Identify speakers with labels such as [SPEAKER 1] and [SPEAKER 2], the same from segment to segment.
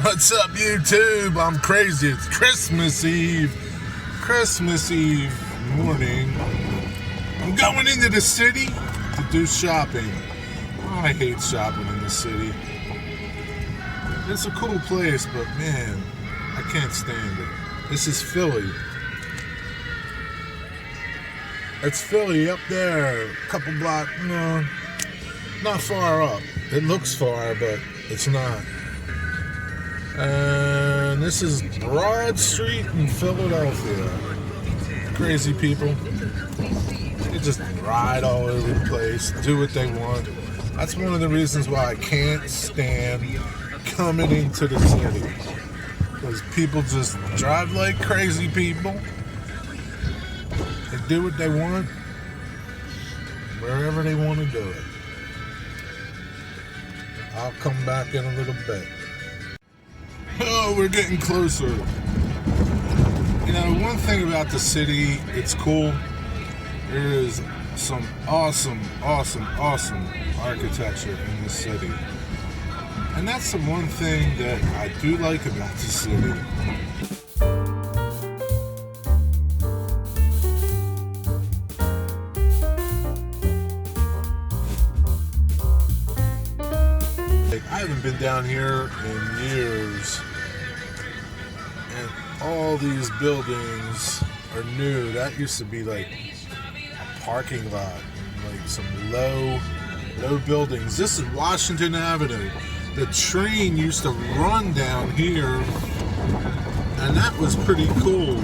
[SPEAKER 1] What's up, YouTube? I'm crazy. It's Christmas Eve. Christmas Eve morning. I'm going into the city to do shopping. Oh, I hate shopping in the city. It's a cool place, but man, I can't stand it. This is Philly. It's Philly up there, a couple blocks, no, not far up. It looks far, but it's not. And this is Broad Street in Philadelphia. Crazy people. They just ride all over the place, do what they want. That's one of the reasons why I can't stand coming into the city. Because people just drive like crazy people. They do what they want, wherever they want to do it. I'll come back in a little bit. Oh, we're getting closer. You know, one thing about the city, it's cool. There is some awesome architecture in the city. And that's the one thing that I do like about the city. I haven't been down here in years, and all these buildings are new. That used to be like a parking lot, like some low buildings. This is Washington Avenue. The train used to run down here, and that was pretty cool.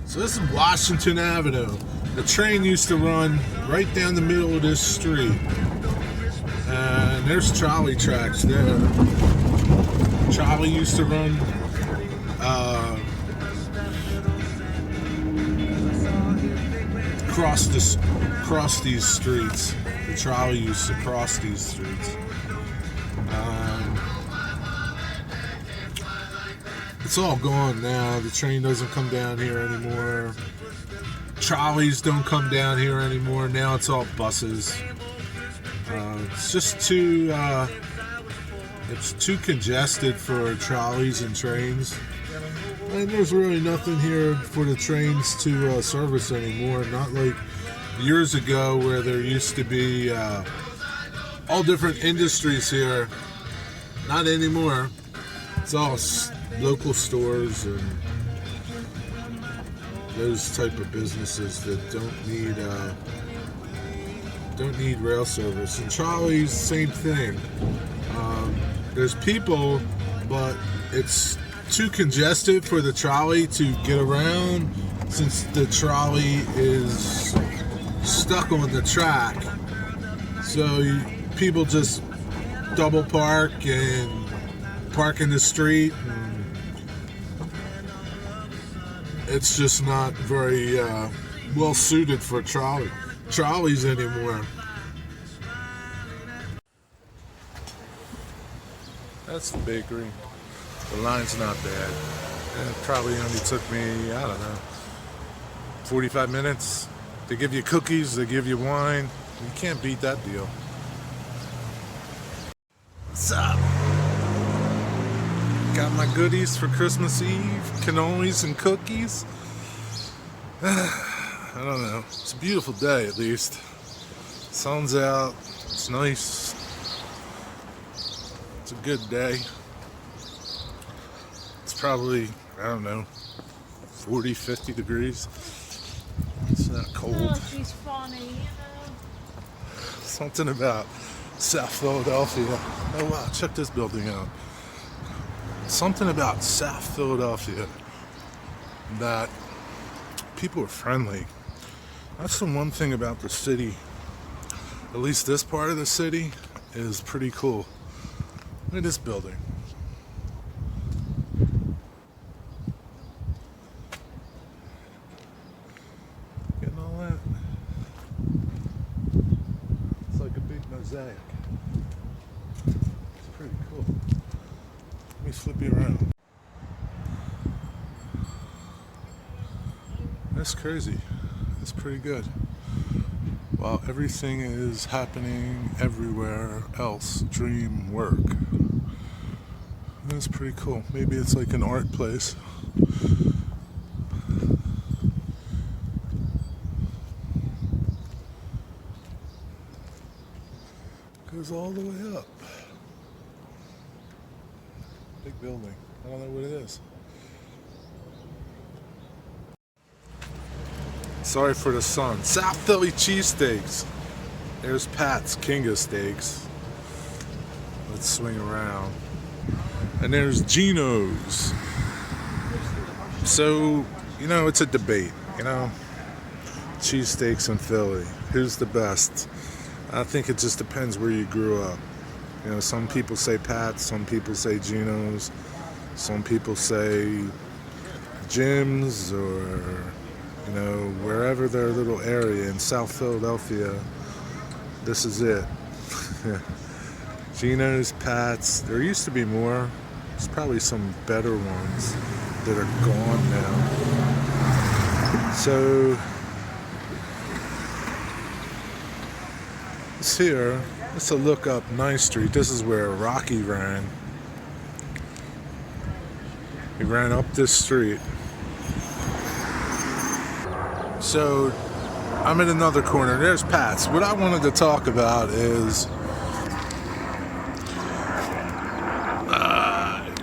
[SPEAKER 1] So this is Washington Avenue. The train used to run right down the middle of this street. And there's trolley tracks there. Trolley used to run across these streets. The trolley used to cross these streets. It's all gone now. The train doesn't come down here anymore. Trolleys don't come down here anymore. Now it's all buses. It's just too congested for trolleys and trains, and there's really nothing here for the trains to service anymore. Not like years ago where there used to be all different industries here. Not anymore. It's all local stores and those type of businesses that don't need rail service. And trolleys, same thing. There's people, but it's too congested for the trolley to get around since the trolley is stuck on the track. So people just double park and park in the street, and it's just not very well suited for trolleys anymore. That's the bakery. The line's not bad. It probably only took me, I don't know, 45 minutes. They give you cookies, they give you wine. You can't beat that deal. What's up? Got my goodies for Christmas Eve, cannolis and cookies. I don't know. It's a beautiful day, at least. Sun's out. It's nice. It's a good day. It's probably, I don't know, 40, 50 degrees. It's not cold.
[SPEAKER 2] Oh, she's funny, you know.
[SPEAKER 1] Something about South Philadelphia. Oh wow, check this building out. Something about South Philadelphia that people are friendly. That's the one thing about the city. At least this part of the city is pretty cool. Look at this building. Getting all that. It's like a big mosaic. It's pretty cool. Let me flip you around. That's crazy. That's pretty good. While everything is happening everywhere else, dream work. That's pretty cool. Maybe it's like an art place. Goes all the way up. Big building. I don't know what it is. Sorry for the sun. South Philly cheesesteaks. There's Pat's King of Steaks. Let's swing around. And there's Geno's. So, it's a debate, cheesesteaks in Philly. Who's the best? I think it just depends where you grew up. Some people say Pat's, some people say Geno's, some people say Jim's, or, wherever their little area in South Philadelphia, this is it. Geno's, Pat's, there used to be more. There's probably some better ones that are gone now. So, it's here. Let's look up 9th Street. This is where Rocky ran. He ran up this street. So, I'm in another corner. There's Pat's. What I wanted to talk about is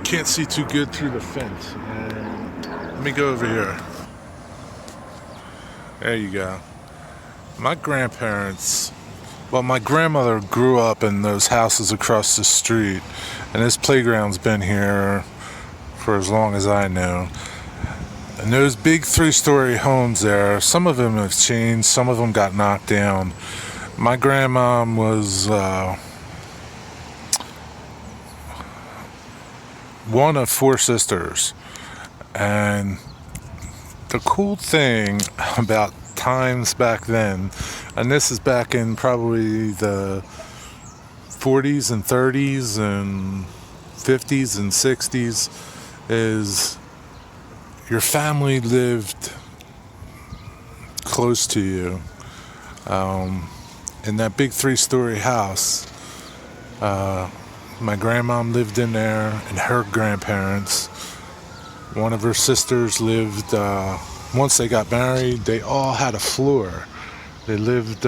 [SPEAKER 1] can't see too good through the fence. And let me go over here. There you go. My grandparents, my grandmother grew up in those houses across the street, and this playground's been here for as long as I know. And those big 3-story homes there, some of them have changed, some of them got knocked down. My grandmom was one of 4 sisters, and the cool thing about times back then, and this is back in probably the 40s and 30s and 50s and 60s, is your family lived close to you. In that big 3-story house, my grandmom lived in there, and her grandparents. One of her sisters lived, once they got married, they all had a floor. They lived,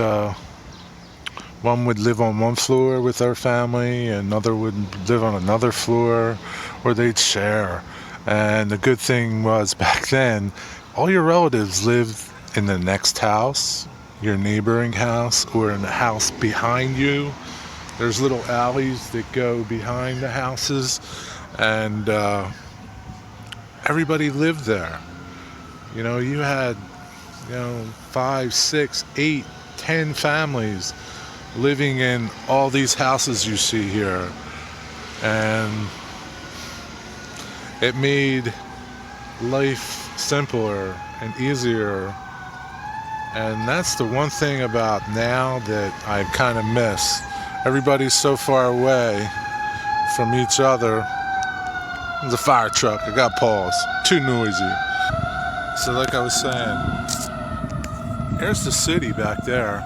[SPEAKER 1] one would live on one floor with her family, another would live on another floor, or they'd share. And the good thing was, back then, all your relatives lived in the next house, your neighboring house, or in the house behind you. There's little alleys that go behind the houses, and everybody lived there. You had, 5, 6, 8, 10 families living in all these houses you see here. And it made life simpler and easier. And that's the one thing about now that I kind of miss. Everybody's so far away from each other. There's a fire truck. I got pause. Too noisy. So like I was saying, there's the city back there.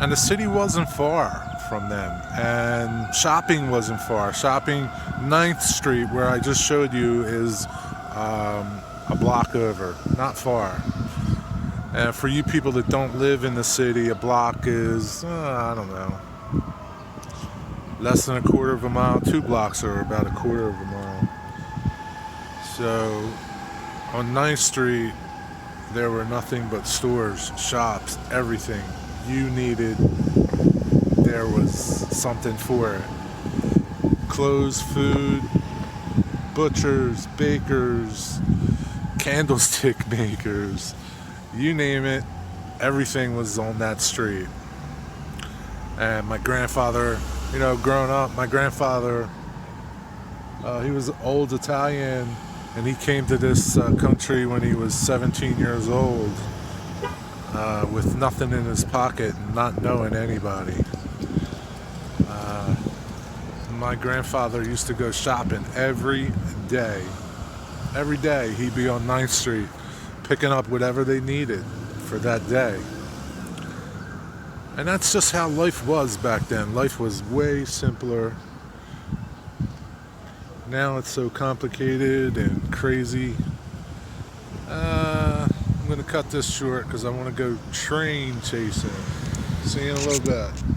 [SPEAKER 1] And the city wasn't far from them. And shopping wasn't far. Shopping, 9th Street, where I just showed you, is a block over. Not far. And for you people that don't live in the city, a block is, I don't know, less than a quarter of a mile. 2 blocks are about a quarter of a mile. So on 9th Street, there were nothing but stores, shops, everything you needed. There was something for it. Clothes, food, butchers, bakers, candlestick makers, you name it, everything was on that street. And my grandfather, growing up, my grandfather, he was old Italian, and he came to this country when he was 17 years old, with nothing in his pocket and not knowing anybody. My grandfather used to go shopping every day. Every day he'd be on 9th Street picking up whatever they needed for that day. And that's just how life was back then. Life was way simpler. Now it's so complicated and crazy. I'm going to cut this short because I want to go train chasing. See you in a little bit.